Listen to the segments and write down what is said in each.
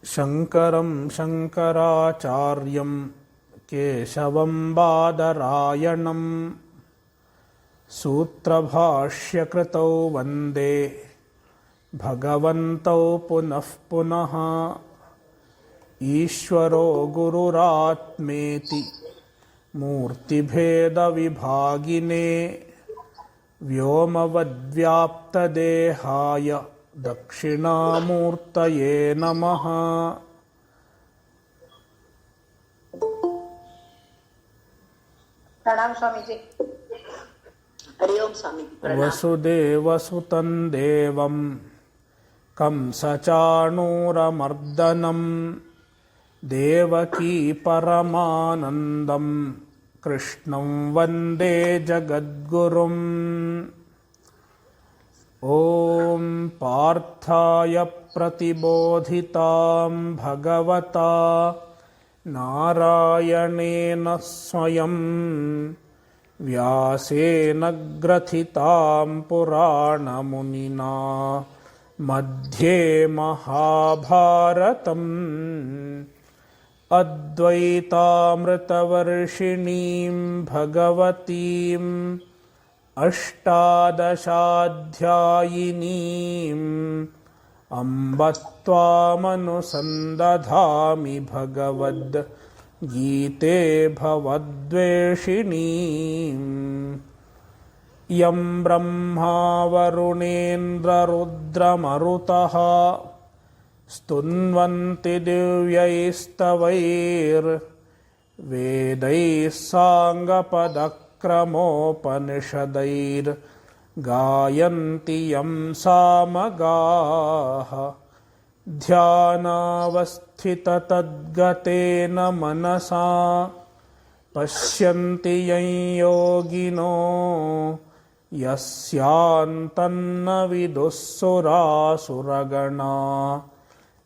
शङ्करं शङ्कराचार्यं केशवं बादरायणं सूत्रभाष्यकृतौ वन्दे भगवन्तौ पुनः पुनः। ईश्वरो गुरुरात्मेति मूर्तिभेदविभागिने व्योमवद्व्याप्तदेहाय दक्षिणामूर्तये नमः। प्रणाम स्वामी जी। हरि ओम स्वामी जी। वसुदेवसुतं देवं कंसचाणूरमर्दनं देवकी परमानन्दं कृष्णं वन्दे जगद्गुरुम्। ॐ पार्थाय प्रतिबोधितां भगवता नारायणेन स्वयं व्यासेन ग्रथितां पुराणमुनिना मध्ये महाभारतम् अद्वैतामृतवर्षिणीं भगवतीम् अष्टादशाध्यायिनीम् अम्ब त्वामनुसन्दधामि भगवद्गीते भवद्वेषिणीम्। यं ब्रह्मा वरुणेन्द्ररुद्रमरुतः स्तुन्वन्ति दिव्यैस्तवैर्वेदैः साङ्गपदक्रमोपनिषदैर्गायन्ति यं सामगाः। ध्यानावस्थिततद्गतेन मनसा पश्यन्ति यं योगिनो यस्यान्तन्न विदुःसुरासुरगणा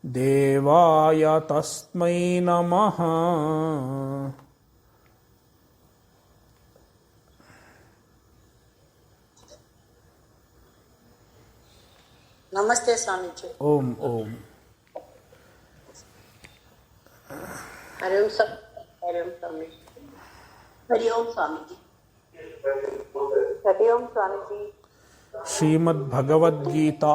देवाय तस्मै नमः। नमस्ते स्वामी जी। ओम ओम। हरि ओम स्वामी जी। हरि ओम स्वामी जी। हरि ओम स्वामी जी। श्रीमद् भगवद्गीता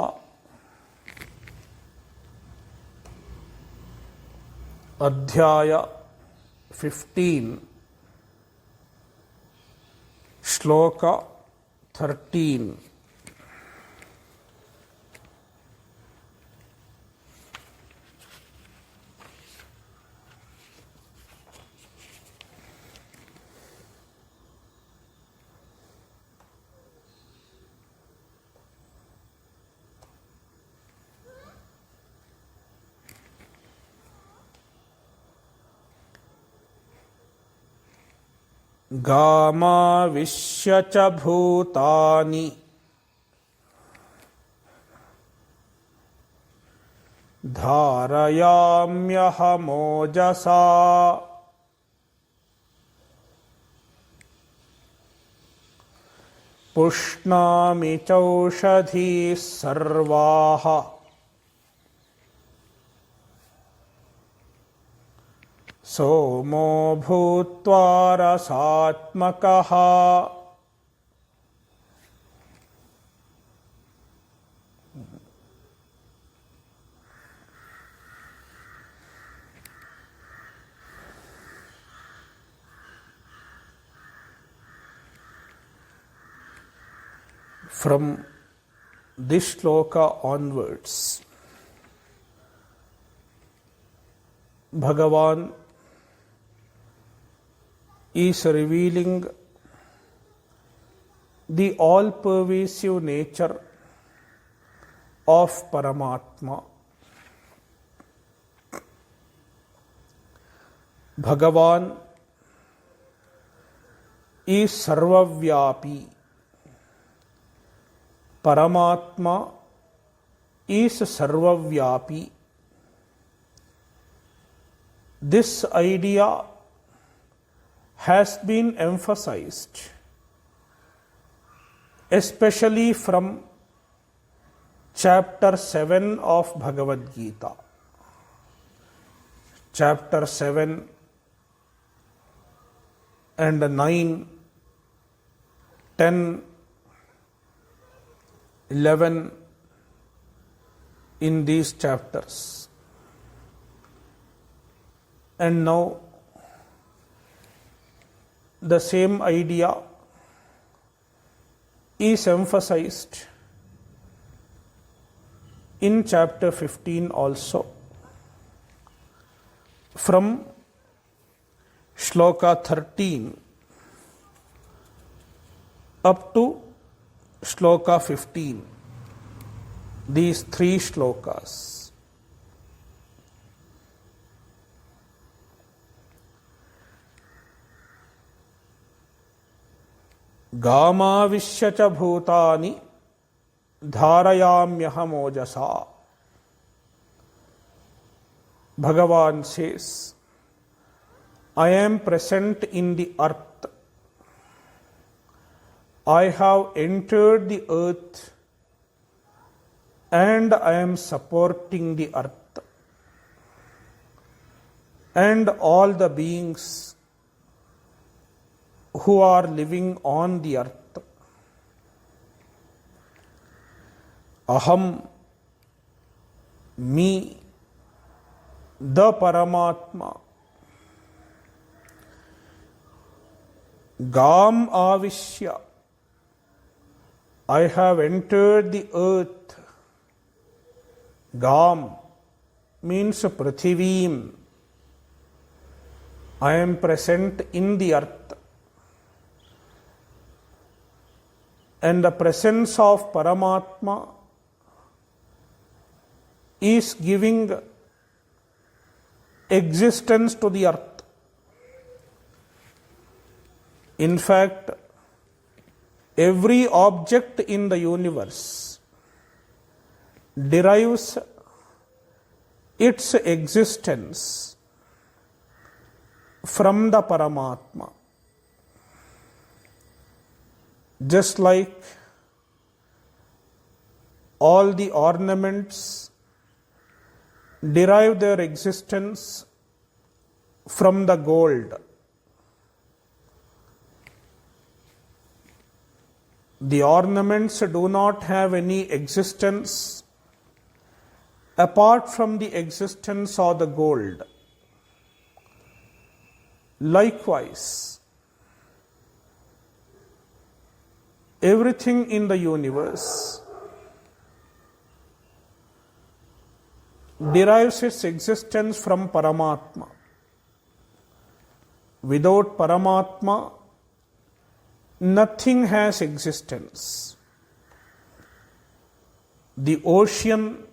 अध्याय 15 श्लोक 13। गामाविश्य च भूतानि धारयाम्यहमोजसा पुष्णामि चौषधीः सर्वाः सोमो भूत्वा रसात्मकः। From this shloka onwards, Bhagavan is revealing the all-pervasive nature of Paramatma. Bhagavan is sarvavyapi. Paramatma is sarvavyapi. This idea has been emphasized, especially from chapter 7 of Bhagavadgita. chapter 7 and 9, 10, 11 in these chapters. And now the same idea is emphasized in chapter 15 also, from Shloka 13 up to Shloka 15, these 3 shlokas. Gamavishya cha bhutani dharayamyaham ojasa. Bhagavan says, I am present in the earth. I have entered the earth and I am supporting the earth and all the beings who are living on the earth. Aham, me, the Paramatma, Gam Avishya, I have entered the earth. Gam means Prithivim. I am present in the earth. And the presence of Paramatma is giving existence to the earth. In fact, every object in the universe derives its existence from the Paramatma. Just like all the ornaments derive their existence from the gold. The ornaments do not have any existence apart from the existence of the gold. Likewise, everything in the universe derives its existence from Paramatma. Without Paramatma, nothing has existence. The ocean,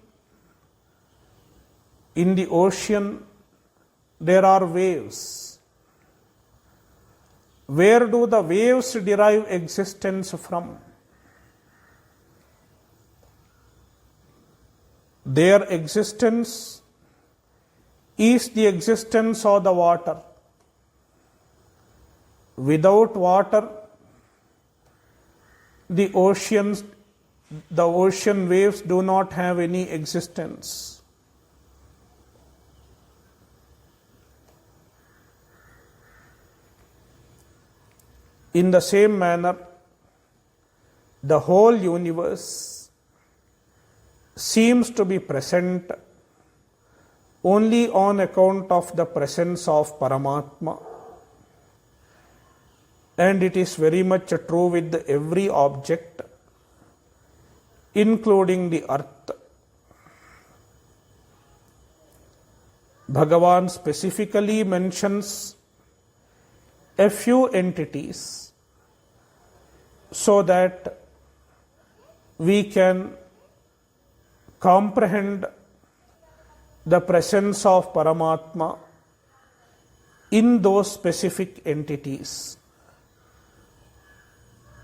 in the ocean, there are waves. Where do the waves derive existence from? Their existence is the existence of the water. Without water, the ocean waves do not have any existence. In the same manner, the whole universe seems to be present only on account of the presence of Paramatma. And it is very much true with every object, including the earth. Bhagavan specifically mentions a few entities so that we can comprehend the presence of Paramatma in those specific entities.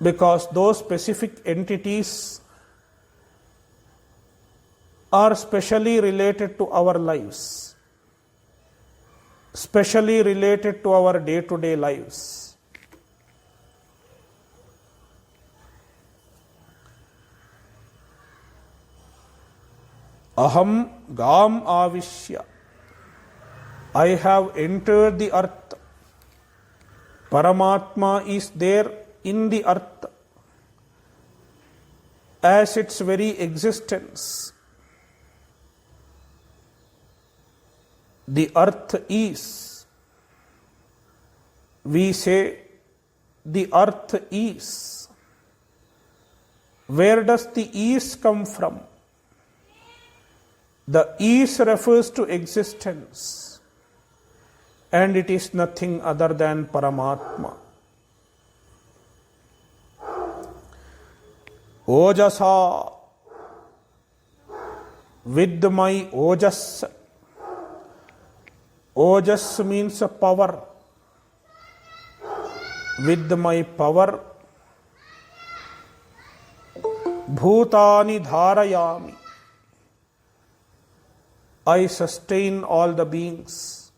Because those specific entities are specially related to our lives, specially related to our day-to-day lives. Aham gam avishya. I have entered the earth. Paramatma is there in the earth as its very existence. The earth is. We say the earth is. Where does the is come from? The is refers to existence, and it is nothing other than Paramatma. Ojasa, with my ojas. Ojas means a power. With my power, bhutani dharayami. I sustain all the beings.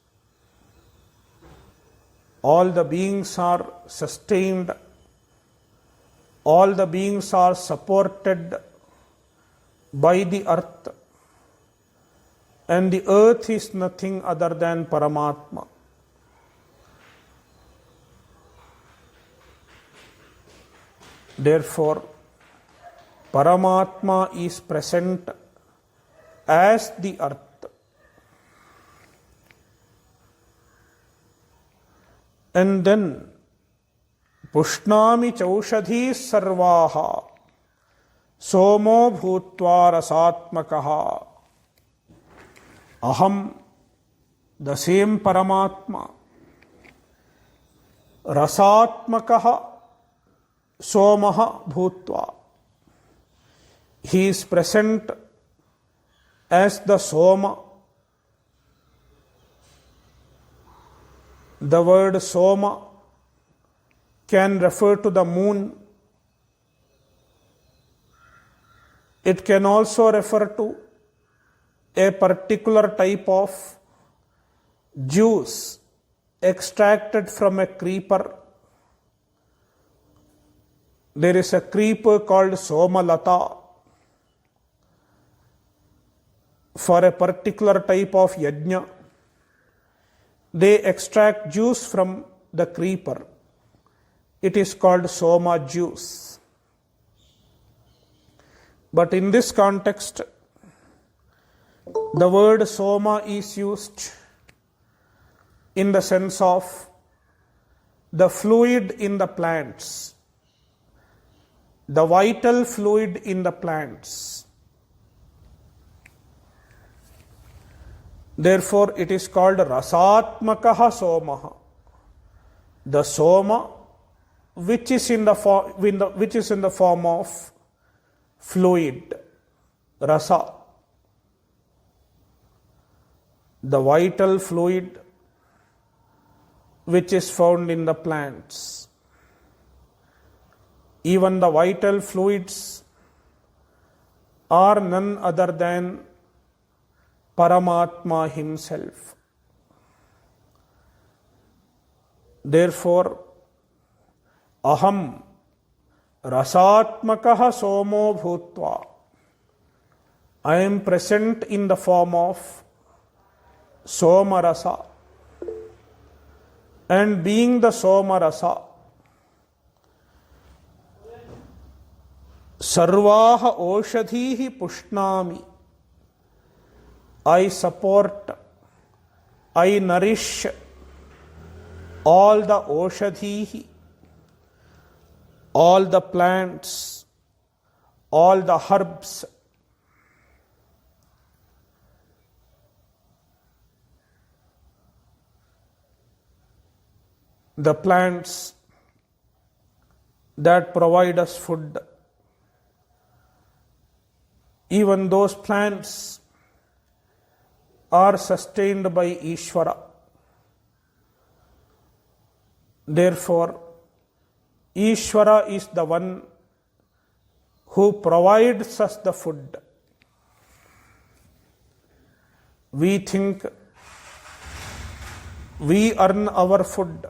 All the beings are sustained. All the beings are supported by the earth. And the earth is nothing other than Paramatma. Therefore, Paramatma is present as the earth. And then, Pushnami chaushadhi sarvaha somo bhutva rasatmakaha. Aham, the same Paramatma, rasatmakaha somaha bhutva. He is present as the Soma. The word Soma can refer to the moon. It can also refer to a particular type of juice extracted from a creeper. There is a creeper called Somalata. For a particular type of yajna, they extract juice from the creeper. It is called Soma juice. But in this context, the word Soma is used in the sense of the fluid in the plants, the vital fluid in the plants. Therefore, it is called Rasatmakaha Somaha. The Soma, which is in the form of fluid, Rasa. The vital fluid which is found in the plants. Even the vital fluids are none other than Paramatma himself. Therefore, aham rasatmakaha somo bhutva. I am present in the form of Soma rasa. And being the Soma rasa, sarvaha oshadhihi pushnami. I support, I nourish all the oshadhihi, all the plants, all the herbs. The plants that provide us food. Even those plants are sustained by Ishvara. Therefore, Ishvara is the one who provides us the food. We think we earn our food.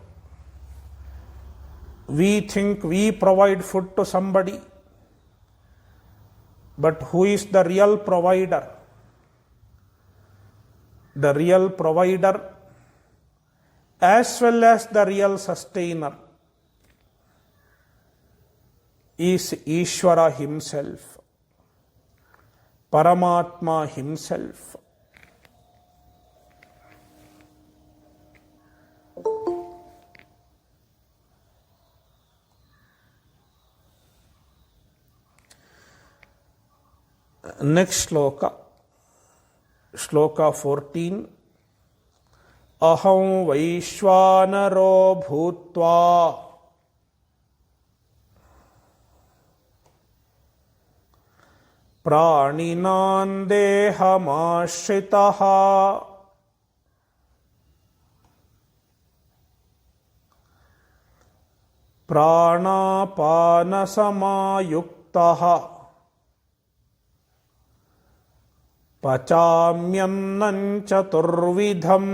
We think we provide food to somebody. But who is the real provider? The real provider as well as the real sustainer is Ishvara himself, Paramatma himself. Next shloka, shloka 14. Aham Vaisvanaro bhutva praninan dehamashitaha Prana Apana samayuktaha Pachamyannam chaturvidham.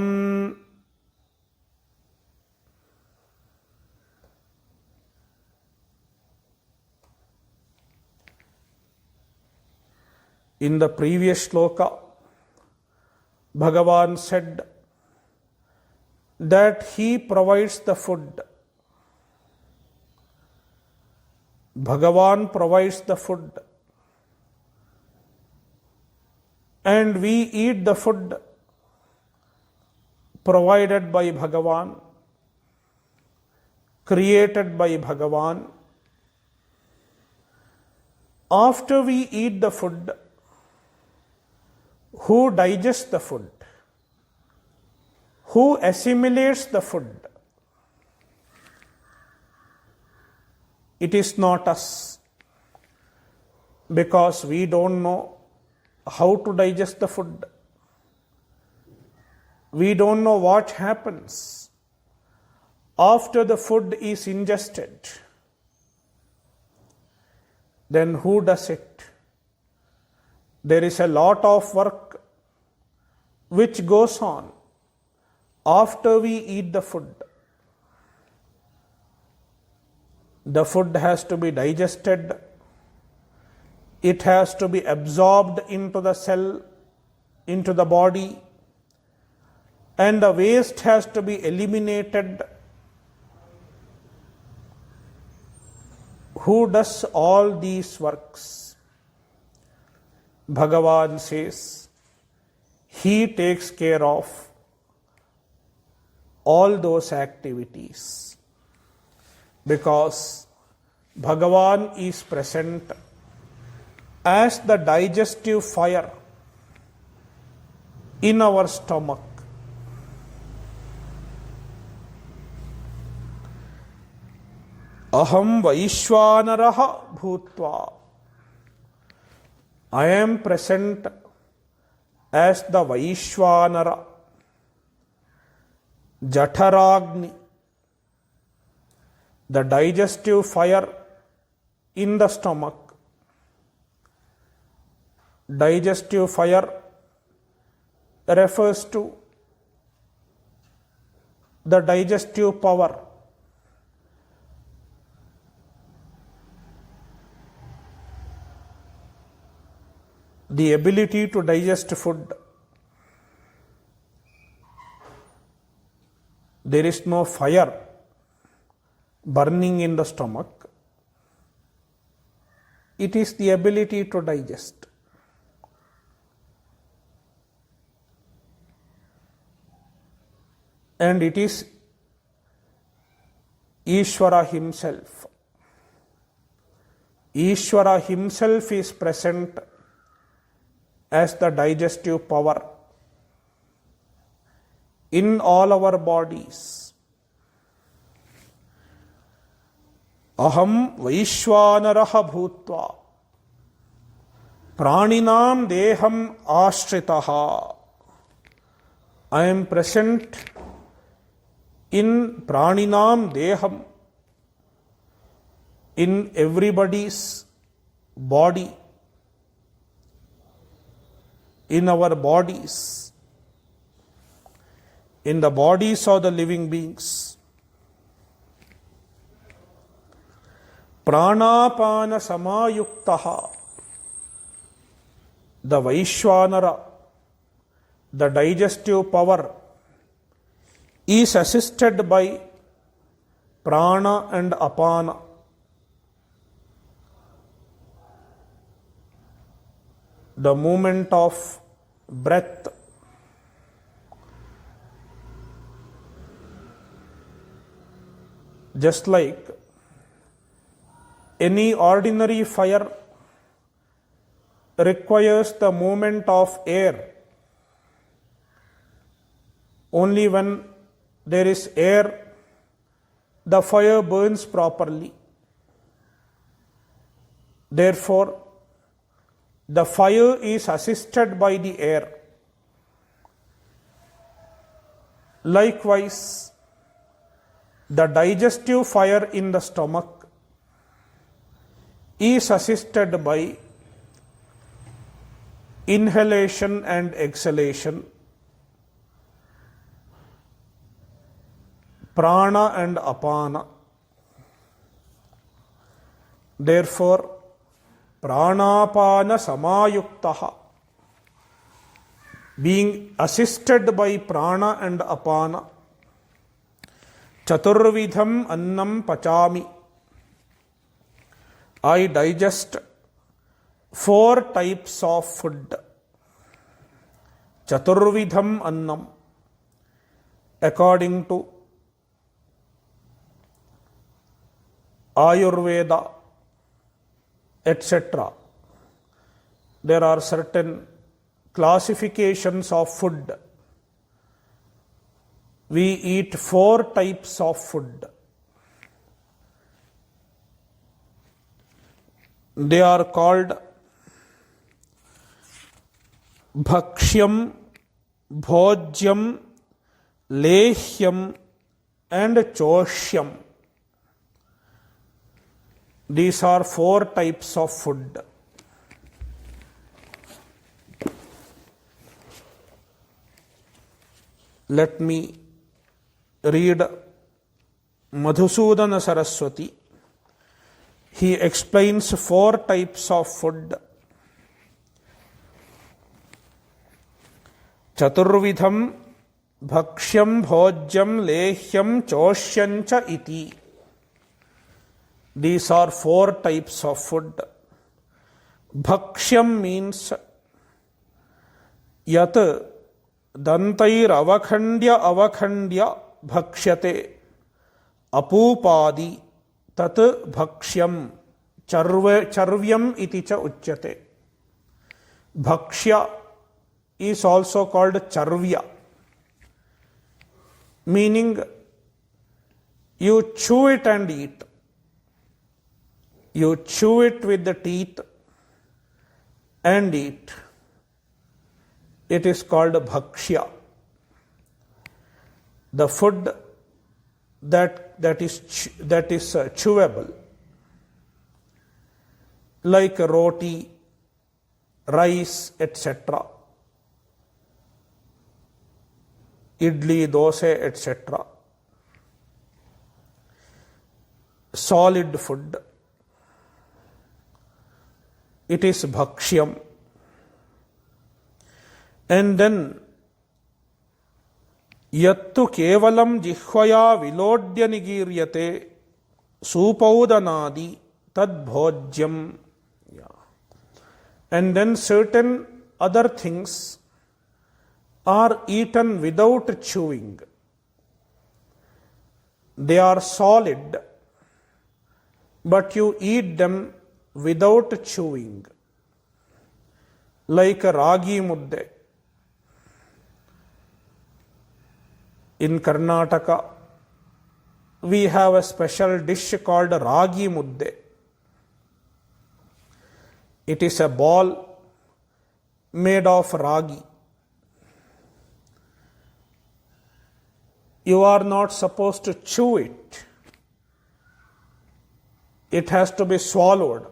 In the previous shloka, Bhagavan said that he provides the food. Bhagavan provides the food. And we eat the food provided by Bhagavan, created by Bhagavan. After we eat the food, who digests the food? Who assimilates the food? It is not us, because we don't know how to digest the food. We don't know what happens after the food is ingested. Then who does it? There is a lot of work which goes on after we eat the food. The food has to be digested. It has to be absorbed into the cell, into the body, and the waste has to be eliminated. Who does all these works? Bhagavan says, he takes care of all those activities, because Bhagavan is present as the digestive fire in our stomach. Aham Vaisvanaraha bhutva. I am present as the Vaisvanara, Jatharagni, the digestive fire in the stomach. Digestive fire refers to the digestive power. The ability to digest food. There is no fire burning in the stomach. It is the ability to digest. And it is Ishvara himself. Ishvara himself is present as the digestive power in all our bodies. Aham Vaisvanaraha bhutva praninam deham ashritaha. I am present in praninam deham, in everybody's body, in our bodies, in the bodies of the living beings. Prana Apana samayuktaha. The Vaisvanara, the digestive power, is assisted by Prana and Apana. The movement of breath. Just like any ordinary fire requires the movement of air. Only when there is air, the fire burns properly. Therefore, the fire is assisted by the air. Likewise, the digestive fire in the stomach is assisted by inhalation and exhalation, Prana and Apana. Therefore, Pranapana Samayuktaha, being assisted by Prana and Apana, Chaturvidham Annam Pachami, I digest 4 types of food. Chaturvidham Annam, according to Ayurveda, etc. There are certain classifications of food. We eat 4 types of food. They are called Bhakshyam, Bhojyam, Lehyam and Choshyam. These are 4 types of food. Let me read Madhusudana Saraswati. He explains 4 types of food. Chaturvidham Bhakshyam Bhojyam Lehyam Choshyancha iti. These are 4 types of food. Bhakshyam means yat dantair avakhandya bhakshyate apupadi tat bhakshyam charvyam iti cha uchyate. Bhakshya is also called charvya, meaning you chew it and eat. You chew it with the teeth and eat. It is called bhakshya. The food that is chewable, like roti, rice, etc. Idli, dosa, etc. Solid food. It is bhakshyam. And then yattu kevalam jihvaya vilodya nigiryate supaudanadi tad bhojyam. And then certain other things are eaten without chewing. They are solid, but you eat them without chewing. Like a ragi mudde. In Karnataka, we have a special dish called ragi mudde. It is a ball made of ragi. You are not supposed to chew it. It has to be swallowed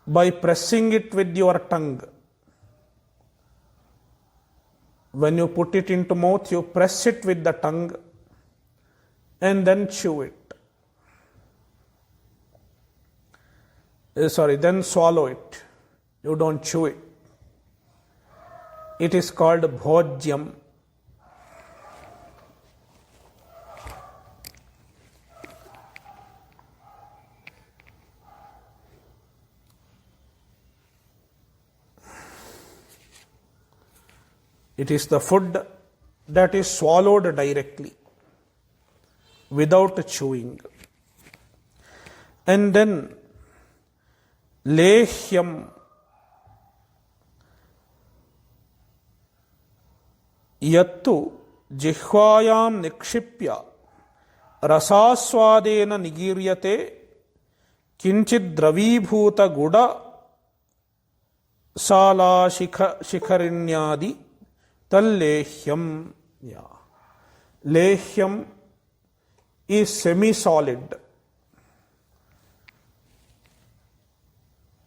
by pressing it with your tongue. When you put it into mouth, you press it with the tongue and then chew it. Then swallow it. You don't chew it. It is called bhojyam. It is the food that is swallowed directly without chewing. And then lehyam, yattu jihvayam nikshipya rasaswadena nigiryate kinchid dravibhuta guda sala shikharinyadi tallehyam. Lehyam is semi-solid.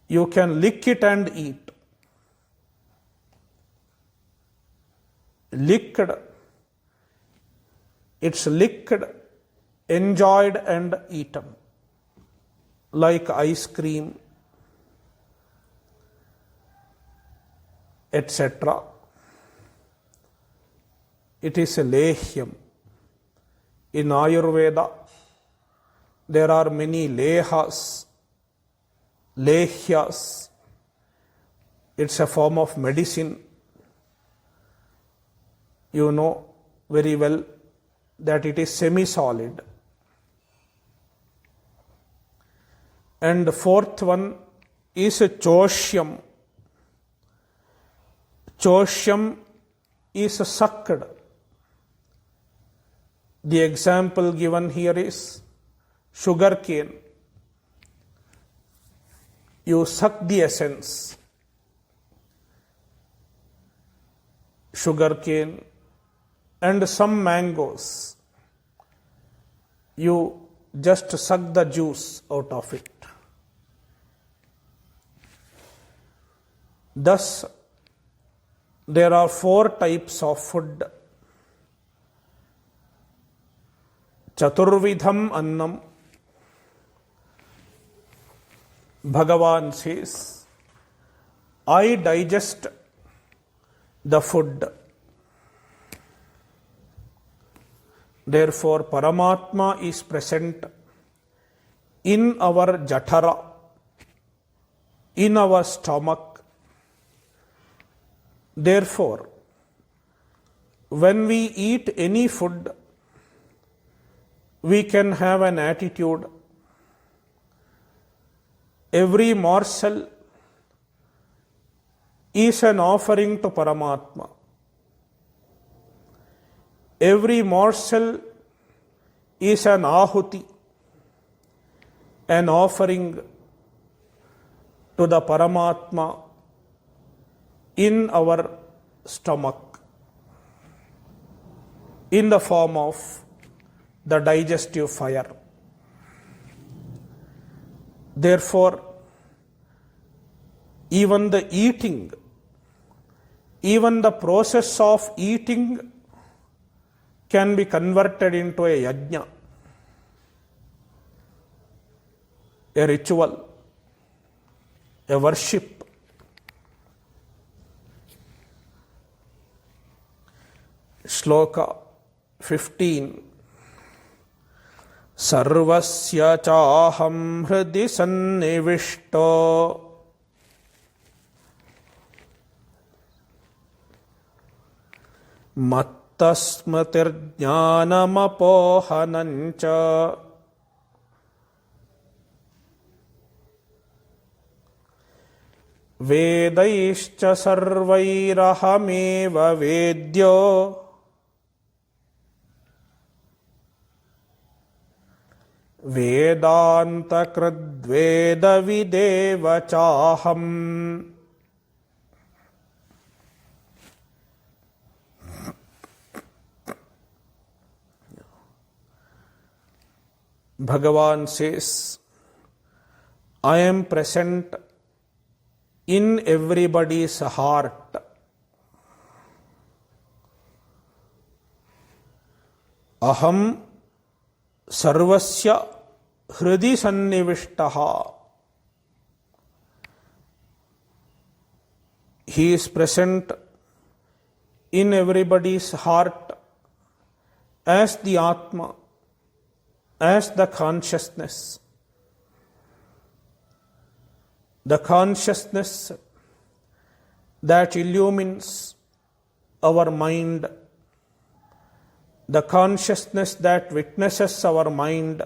You can lick it and eat. Licked. It's licked, enjoyed and eaten. Like ice cream, etc. It is a lehyam. In Ayurveda, there are many lehas, lehyas. It's a form of medicine. You know very well that it is semi-solid. And the fourth one is a choshyam. Choshyam is sucked. The example given here is sugar cane. You suck the essence. Sugar cane and some mangoes. You just suck the juice out of it. Thus, there are 4 types of food. Chaturvidham annam. Bhagavan says, I digest the food. Therefore, Paramatma is present in our jatara, in our stomach. Therefore, when we eat any food, we can have an attitude. Every morsel is an offering to Paramatma. Every morsel is an ahuti, an offering to the Paramatma in our stomach, in the form of the digestive fire. Therefore, even the eating, even the process of eating can be converted into a yajna, a ritual, a worship. Shloka 15. Sarvasya chaham hridi sannivishto mattasmatir jnanamapohanancha vedaischa sarvairahameva vedyo Vedanta kradveda videva chaham. Bhagavan says, I am present in everybody's heart. Aham sarvasya hridi sannivishtaha. He is present in everybody's heart as the Atma, as the consciousness. The consciousness that illumines our mind, the consciousness that witnesses our mind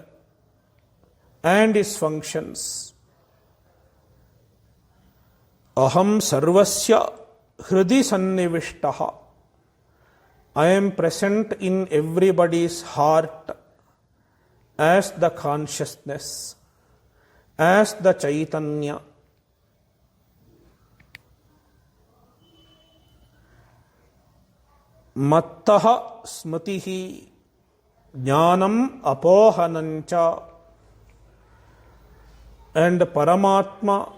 and its functions. Aham sarvasya hridi sannivishtaha. I am present in everybody's heart as the consciousness, as the Chaitanya. Mattaha smritihi jnanam apohanancha. And Paramatma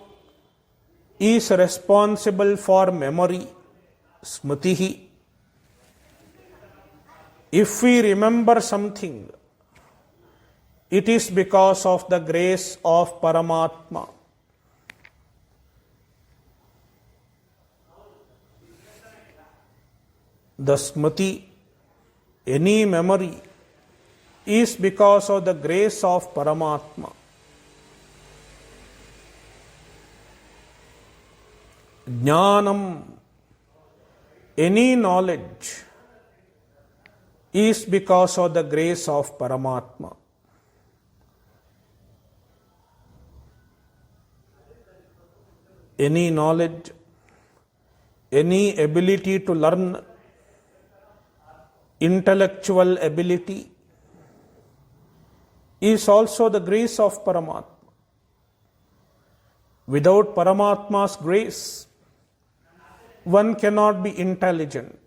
is responsible for memory, smritihi. If we remember something, it is because of the grace of Paramatma. The smriti, any memory, is because of the grace of Paramatma. Jnanam, any knowledge, is because of the grace of Paramatma. Any knowledge, any ability to learn, intellectual ability, is also the grace of Paramatma. Without Paramatma's grace, one cannot be intelligent.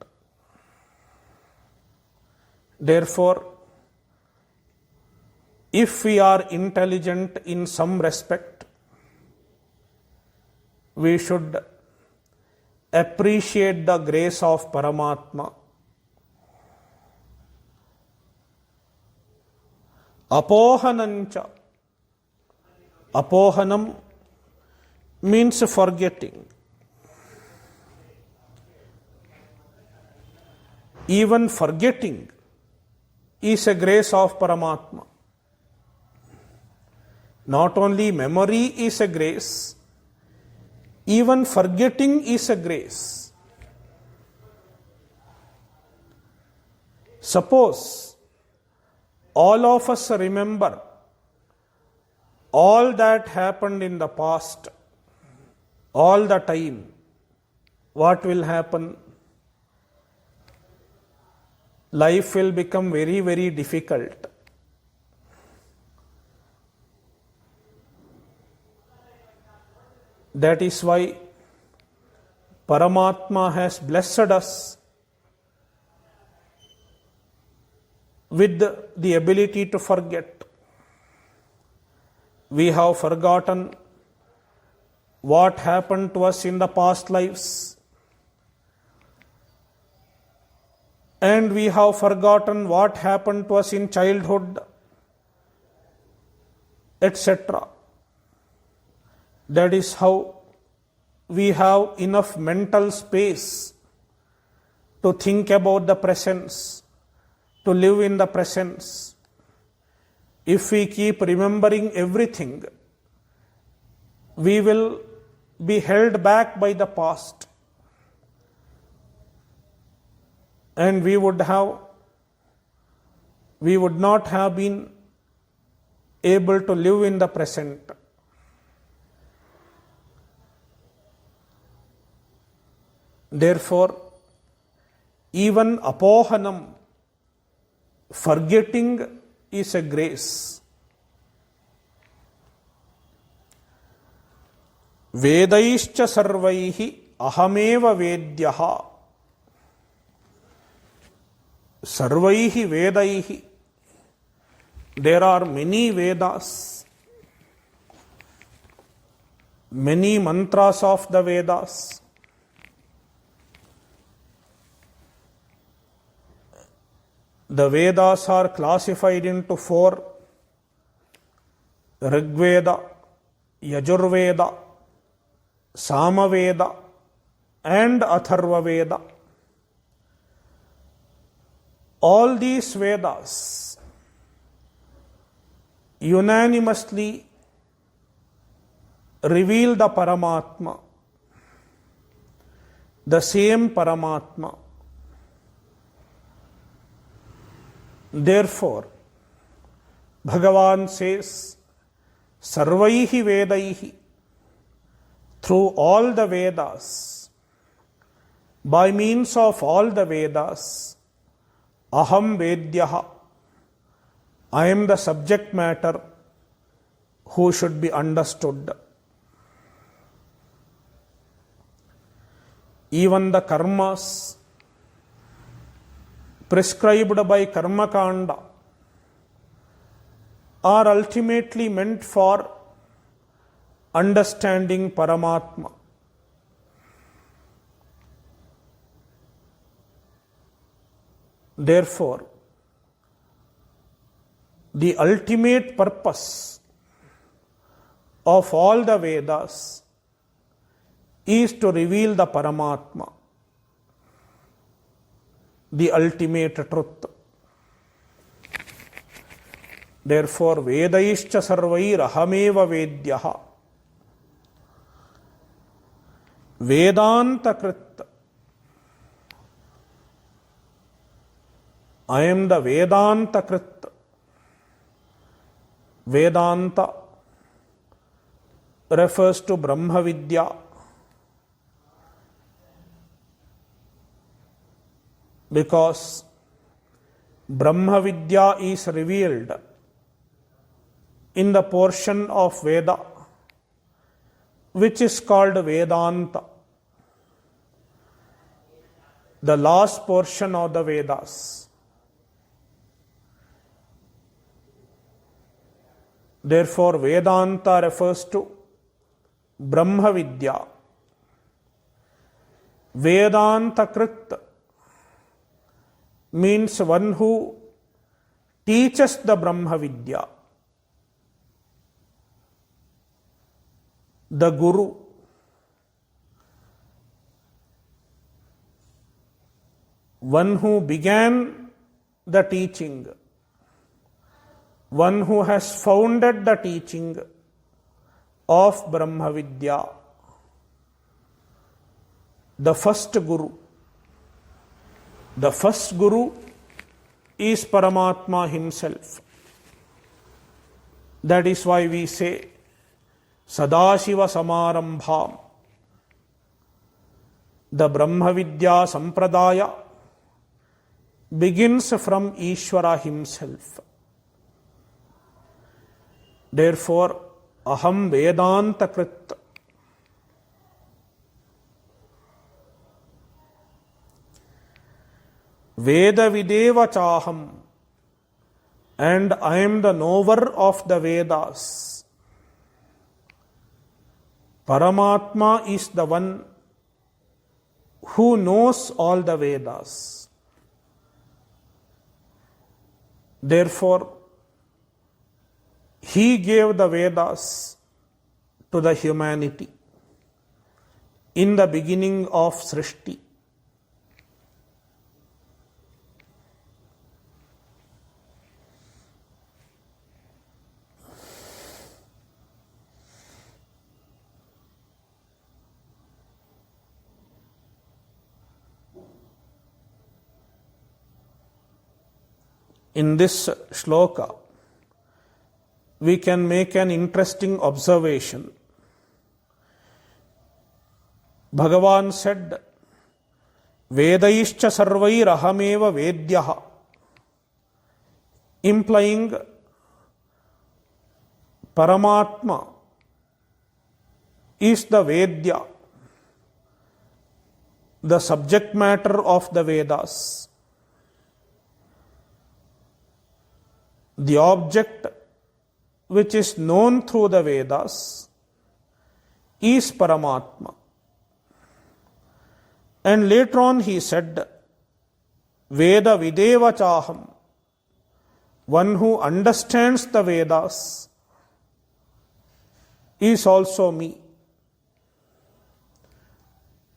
Therefore, if we are intelligent in some respect, we should appreciate the grace of Paramatma. Apohanancha. Apohanam means forgetting. Even forgetting is a grace of Paramatma. Not only memory is a grace, even forgetting is a grace. Suppose all of us remember all that happened in the past, all the time, what will happen? Life will become very, very difficult. That is why Paramatma has blessed us with the ability to forget. We have forgotten what happened to us in the past lives, and we have forgotten what happened to us in childhood, etc. That is how we have enough mental space to think about the presence, to live in the presence. If we keep remembering everything, we will be held back by the past, and we would not have been able to live in the present. Therefore, even apohanam, forgetting, is a grace. Vedaischa sarvaihi ahameva vedyaha. Sarvaihi vedaihi. There are many Vedas, many mantras of the Vedas. The Vedas are classified into 4: Rigveda, Yajurveda, Samaveda, and Atharvaveda. All these Vedas unanimously reveal the Paramatma, the same Paramatma. Therefore, Bhagavan says, Sarvaihi Vedaihi, through all the Vedas, by means of all the Vedas, Aham Vedyaha, I am the subject matter who should be understood. Even the karmas prescribed by Karma Kanda are ultimately meant for understanding Paramatma. Therefore, the ultimate purpose of all the Vedas is to reveal the Paramatma, the ultimate truth. Therefore, Vedaischa sarvair ahameva vedyaha. Vedanta krit. I am the Vedanta krit. Vedanta refers to Brahma Vidya. Because Brahma Vidya is revealed in the portion of Veda which is called Vedanta, the last portion of the Vedas. Therefore, Vedanta refers to Brahma Vidya. Vedanta Krit means one who teaches the Brahma Vidya. The Guru. One who began the teaching. One who has founded the teaching of Brahma Vidya. The first Guru. The first Guru is Paramatma himself. That is why we say Sadashiva Samarambham. The Brahma Vidya Sampradaya begins from Ishvara himself. Therefore, Aham Vedanta Krit. Veda Videva Chaham. And I am the knower of the Vedas. Paramatma is the one who knows all the Vedas. Therefore, he gave the Vedas to the humanity in the beginning of Srishti. In this shloka, we can make an interesting observation. Bhagavan said, Vedaischa sarvair ahameva vedyaha, implying Paramatma is the Vedya, the subject matter of the Vedas. The object which is known through the Vedas is Paramatma. And later on he said, Veda Videva Chaham, one who understands the Vedas is also me.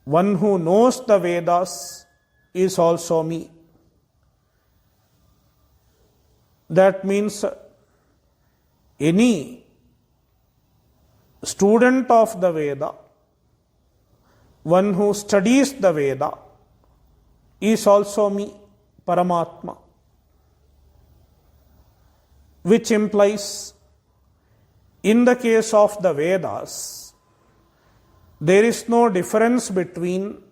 One who knows the Vedas is also me. That means any student of the Veda, one who studies the Veda, is also me, Paramatma. Which implies, in the case of the Vedas, there is no difference between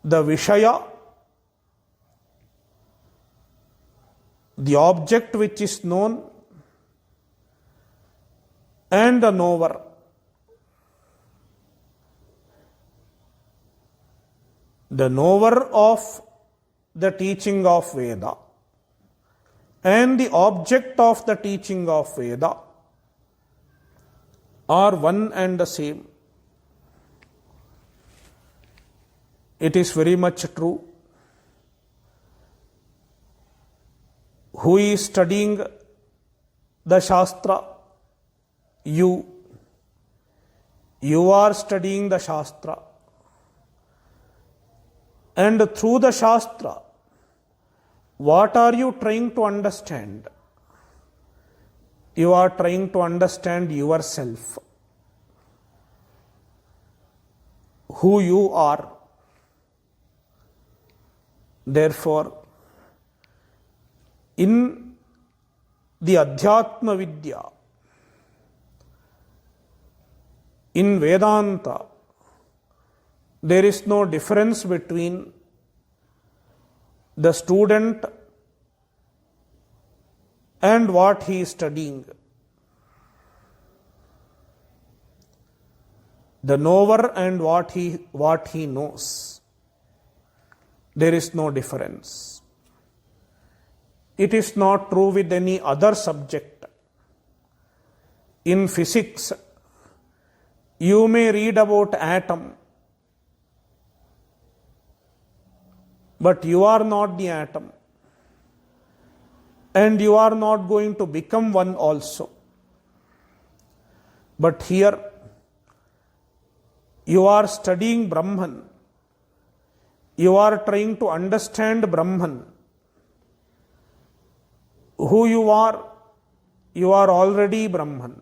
the Vishaya, the object which is known, and the knower. The knower of the teaching of Veda and the object of the teaching of Veda are one and the same. It is very much true. Who is studying the Shastra? You. You are studying the Shastra. And through the Shastra, what are you trying to understand? You are trying to understand yourself. Who you are. Therefore, in the Adhyatma Vidya, in Vedanta, there is no difference between the student and what he is studying. The knower and what he knows. There is no difference. It is not true with any other subject. In physics, you may read about atom, but you are not the atom. And you are not going to become one also. But here, you are studying Brahman. You are trying to understand Brahman. Who you are already Brahman.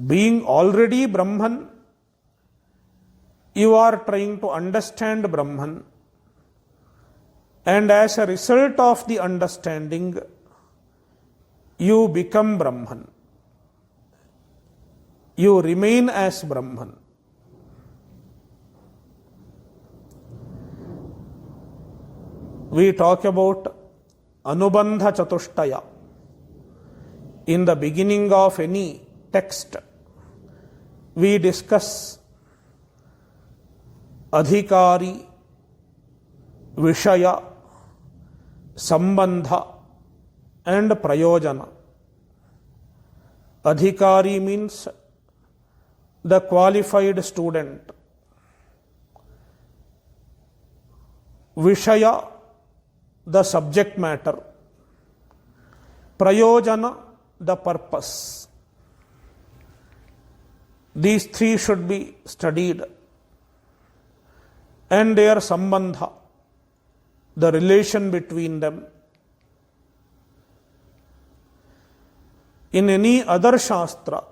Being already Brahman, you are trying to understand Brahman, and as a result of the understanding, you become Brahman. You remain as Brahman. We talk about Anubandha Chatushtaya. In the beginning of any text, we discuss Adhikari, Vishaya, Sambandha and Prayojana. Adhikari means the qualified student. Vishaya, the subject matter. Prayojana, the purpose. These three should be studied. And their sambandha, the relation between them. In any other shastra,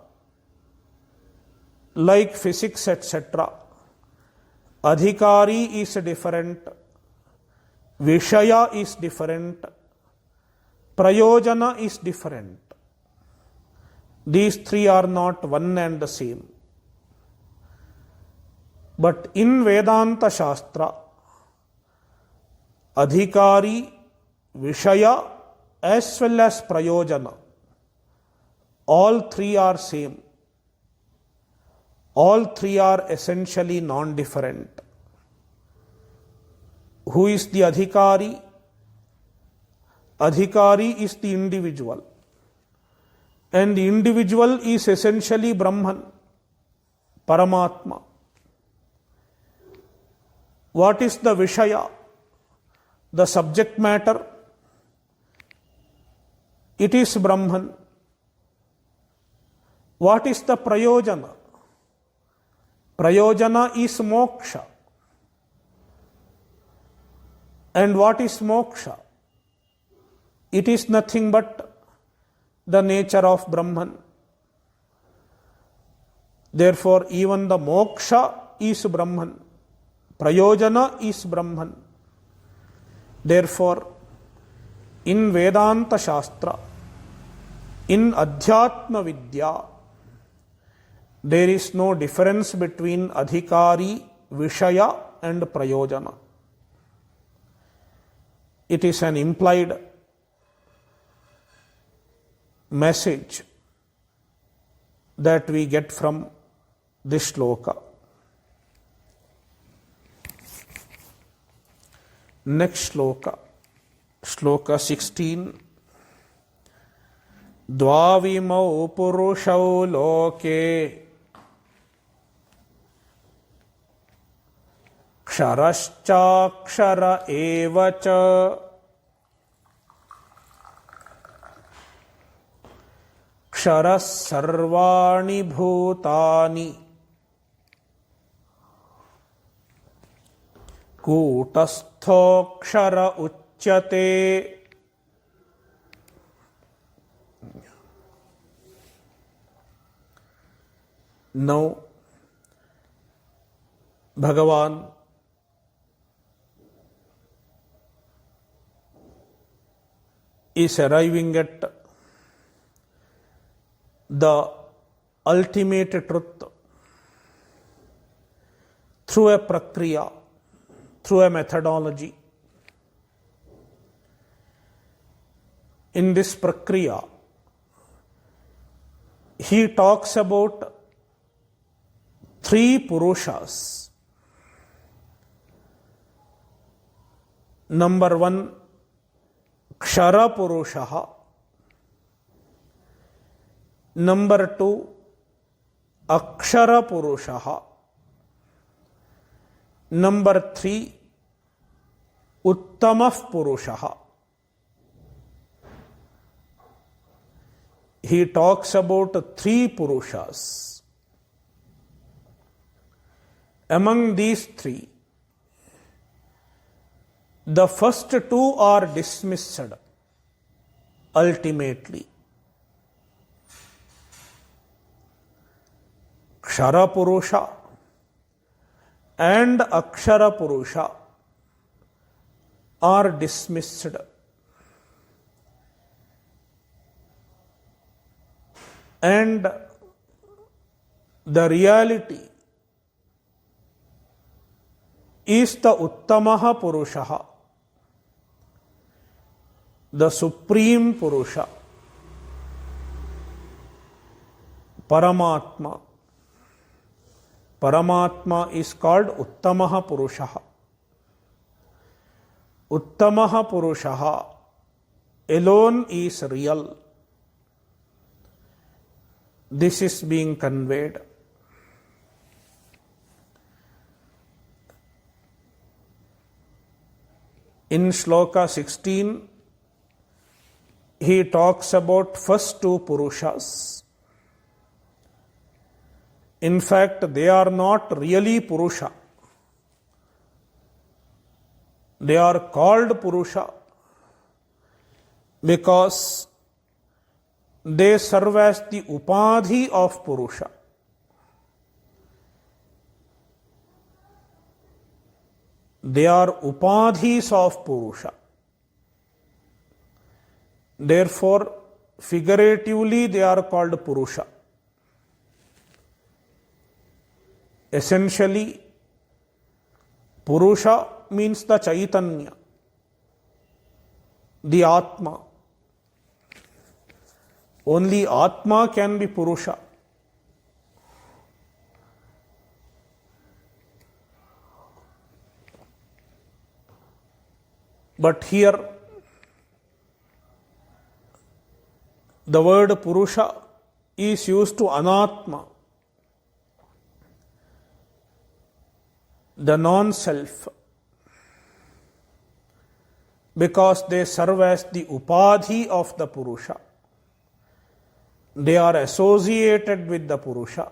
like physics, etc., adhikari is different, vishaya is different, prayojana is different. These three are not one and the same. But in Vedanta Shastra, adhikari, vishaya, as well as prayojana, all three are same. All three are essentially non-different. Who is the adhikari? Adhikari is the individual. And the individual is essentially Brahman, Paramatma. What is the Vishaya? The subject matter. It is Brahman. What is the Prayojana? Prayojana is moksha. And what is moksha? It is nothing but the nature of Brahman. Therefore, even the moksha is Brahman. Prayojana is Brahman. Therefore, in Vedanta Shastra, in Adhyatma Vidya, there is no difference between Adhikari, Vishaya and Prayojana. It is an implied message that we get from this shloka. Next shloka, shloka 16. Dvavimau purushau loke ksharascha evacha ksharas sarvani bhutani kutastho kshara uchyate. Now, Bhagavan is arriving at the ultimate truth through a prakriya, through a methodology. In this prakriya, he talks about three purushas. Number one, Kshara Purushaha. Number two, Akshara Purushaha. Number three, Uttamah Purushaha. He talks about three Purushas. Among these three, the first two are dismissed ultimately. Kshara Purusha and Akshara Purusha are dismissed. And the reality is the Uttamaha Purushaha, the Supreme Purusha, Paramatma. Paramatma is called Uttamaha Purushaha. Uttamaha Purushaha alone is real. This is being conveyed. In Shloka 16, he talks about first two Purushas. In fact, they are not really Purusha. They are called Purusha because they serve as the Upadhi of Purusha. They are Upadhis of Purusha. Therefore, figuratively they are called Purusha. Essentially, Purusha means the Chaitanya, the Atma. Only Atma can be Purusha. But here, the word Purusha is used to Anatma, the non-self, because they serve as the Upadhi of the Purusha. They are associated with the Purusha.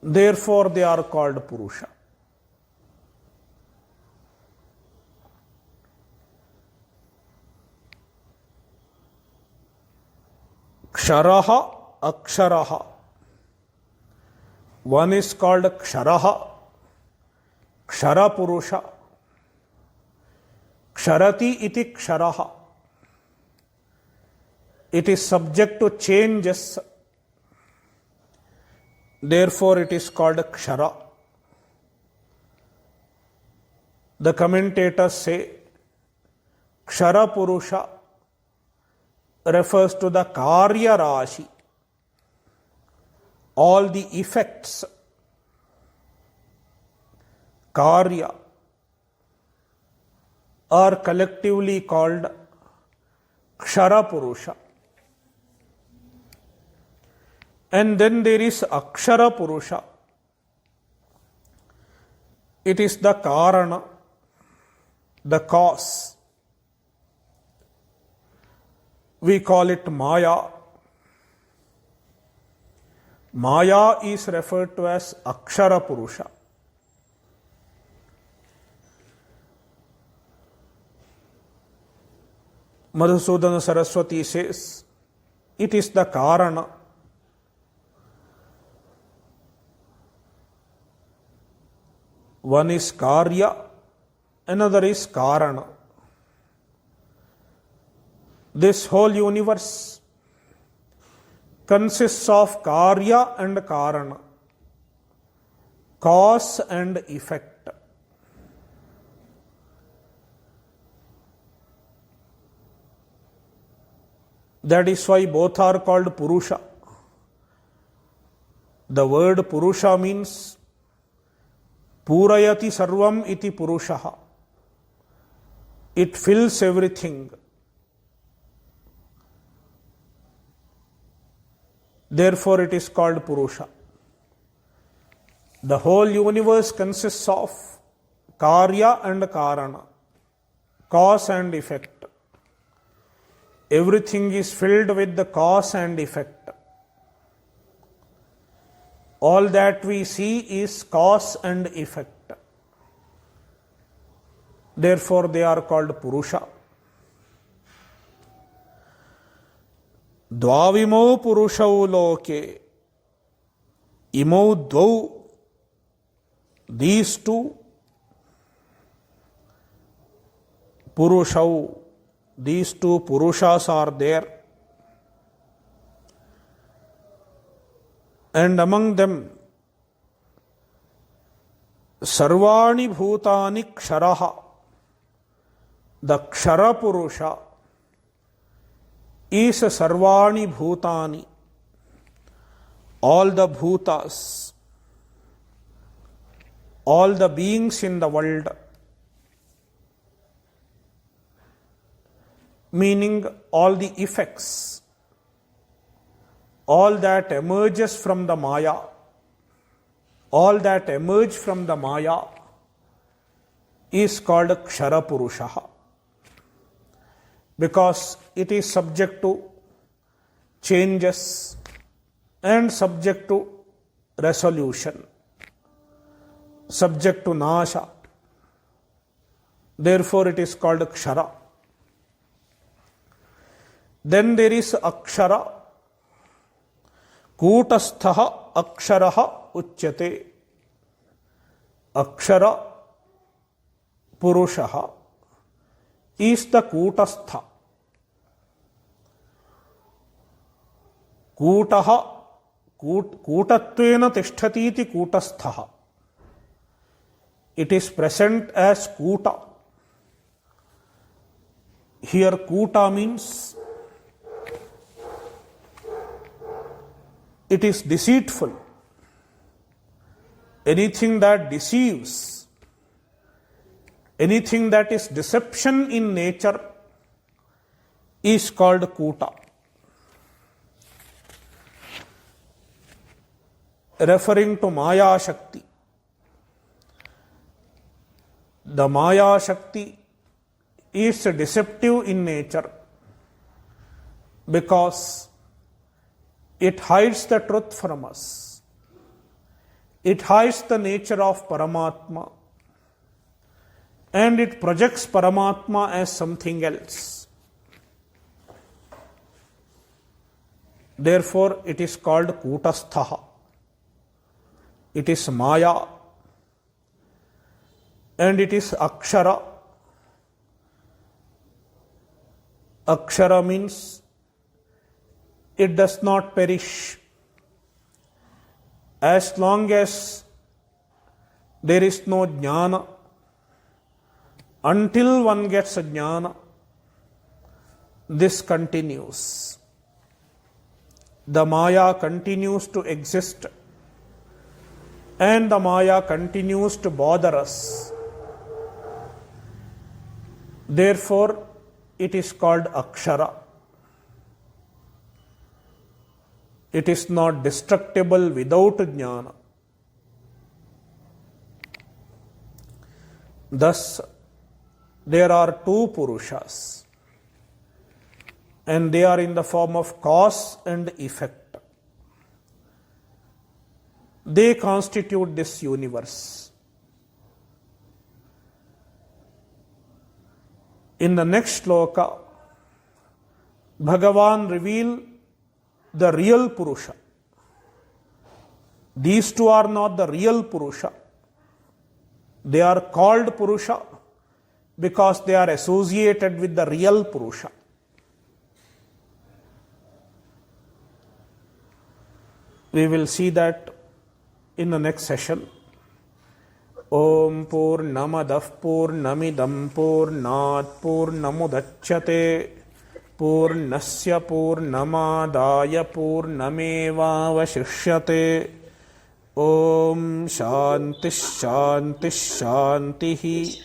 Therefore, they are called Purusha. Ksharaha, Aksharaha. One is called Ksharaha, Kshara Purusha. Ksharati iti Ksharaha. It is subject to changes, therefore it is called Kshara. The commentators say Kshara Purusha refers to the Karya Rashi, all the effects, Karya, are collectively called Kshara Purusha. And then there is Akshara Purusha. It is the Karana, the cause. We call it Maya. Maya is referred to as Akshara Purusha. Madhusudana Saraswati says, it is the Karana. One is Karya, another is Karana. This whole universe consists of Karya and Karana, cause and effect. That is why both are called Purusha. The word Purusha means Purayati Sarvam iti Purushaha. It fills everything. Therefore it is called Purusha. The whole universe consists of Karya and Karana, cause and effect. Everything is filled with the cause and effect. All that we see is cause and effect. Therefore they are called Purusha. Dvavimau Purushau Loke. Imau Dvau. These two Purushau. These two Purushas are there. And among them, Sarvani Bhutani Ksharaha, the Kshara Purusha, is Sarvani Bhutani, all the Bhutas, all the beings in the world, meaning all the effects, all that emerges from the Maya, all that emerge from the Maya is called Kshara Purusha, because it is subject to changes and subject to resolution, subject to Nasha. Therefore it is called Kshara. Then there is Akshara. Kutasthaha Aksharaha Uchyate. Akshara Purushaha is the Kutastha. Kutaha Kutatvena Tishtatiti Kutasthaha. It is present as Kuta. Here Kuta means it is deceitful. Anything that deceives, anything that is deception in nature is called Kuta. Referring to Maya Shakti. The Maya Shakti is deceptive in nature because it hides the truth from us. It hides the nature of Paramatma and it projects Paramatma as something else. Therefore, it is called Kutasthaha. It is Maya and it is Akshara. Akshara means it does not perish. As long as there is no jnana, until one gets a jnana, this continues. The Maya continues to exist and the Maya continues to bother us. Therefore, it is called Akshara. It is not destructible without jnana. Thus, there are two Purushas, and they are in the form of cause and effect. They constitute this universe. In the next shloka, Bhagavan reveals the real Purusha. These two are not the real Purusha. They are called Purusha because they are associated with the real Purusha. We will see that in the next session. Om Purnamadav Purnamidam Purnat Purnamudachyate Purnasya Purnamadaya Purnamevavashishyate. Om Shanti Shanti Shanti.